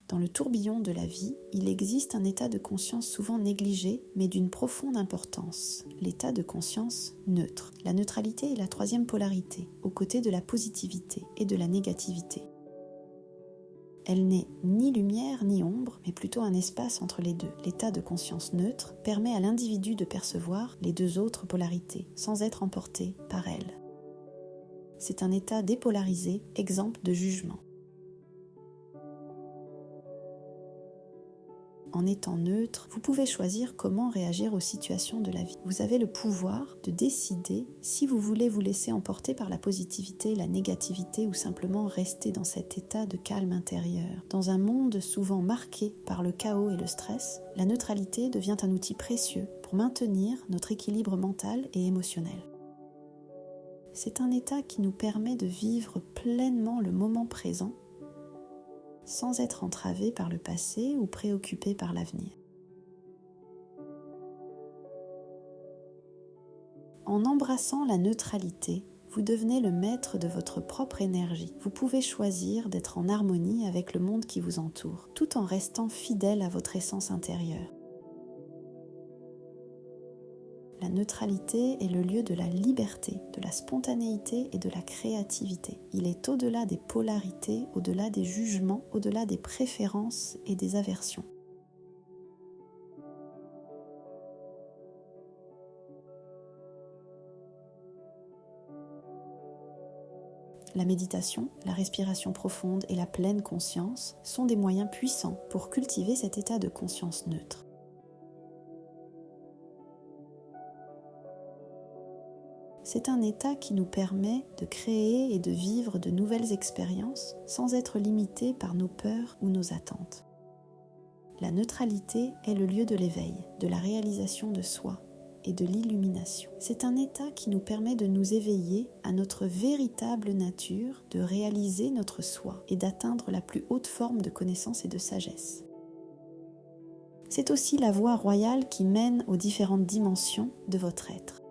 Dans le tourbillon de la vie, il existe un état de conscience souvent négligé, mais d'une profonde importance, l'état de conscience neutre. La neutralité est la troisième polarité, aux côtés de la positivité et de la négativité. Elle n'est ni lumière ni ombre, mais plutôt un espace entre les deux. L'état de conscience neutre permet à l'individu de percevoir les deux autres polarités, sans être emporté par elles. C'est un état dépolarisé, exempt de jugement. En étant neutre, vous pouvez choisir comment réagir aux situations de la vie. Vous avez le pouvoir de décider si vous voulez vous laisser emporter par la positivité, la négativité ou simplement rester dans cet état de calme intérieur. Dans un monde souvent marqué par le chaos et le stress, la neutralité devient un outil précieux pour maintenir notre équilibre mental et émotionnel. C'est un état qui nous permet de vivre pleinement le moment présent sans être entravé par le passé ou préoccupé par l'avenir. En embrassant la neutralité, vous devenez le maître de votre propre énergie. Vous pouvez choisir d'être en harmonie avec le monde qui vous entoure, tout en restant fidèle à votre essence intérieure. La neutralité est le lieu de la liberté, de la spontanéité et de la créativité. Il est au-delà des polarités, au-delà des jugements, au-delà des préférences et des aversions. La méditation, la respiration profonde et la pleine conscience sont des moyens puissants pour cultiver cet état de conscience neutre. C'est un état qui nous permet de créer et de vivre de nouvelles expériences sans être limité par nos peurs ou nos attentes. La neutralité est le lieu de l'éveil, de la réalisation de soi et de l'illumination. C'est un état qui nous permet de nous éveiller à notre véritable nature, de réaliser notre soi et d'atteindre la plus haute forme de connaissance et de sagesse. C'est aussi la voie royale qui mène aux différentes dimensions de votre être.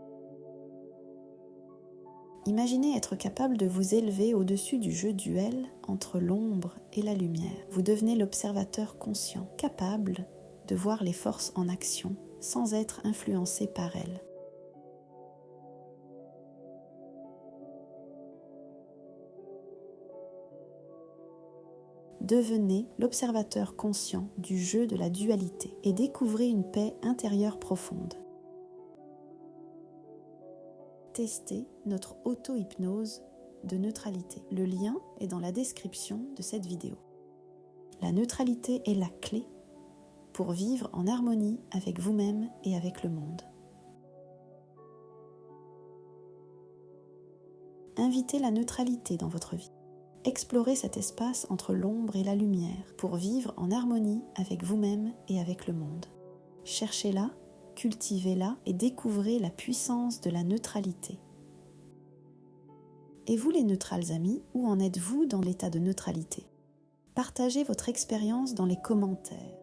Imaginez être capable de vous élever au-dessus du jeu duel entre l'ombre et la lumière. Vous devenez l'observateur conscient, capable de voir les forces en action sans être influencé par elles. Devenez l'observateur conscient du jeu de la dualité et découvrez une paix intérieure profonde. Tester notre auto-hypnose de neutralité. Le lien est dans la description de cette vidéo. La neutralité est la clé pour vivre en harmonie avec vous-même et avec le monde. Invitez la neutralité dans votre vie. Explorez cet espace entre l'ombre et la lumière pour vivre en harmonie avec vous-même et avec le monde. Cherchez-la, cultivez-la et découvrez la puissance de la neutralité. Et vous les neutrales amis, où en êtes-vous dans l'état de neutralité ? Partagez votre expérience dans les commentaires.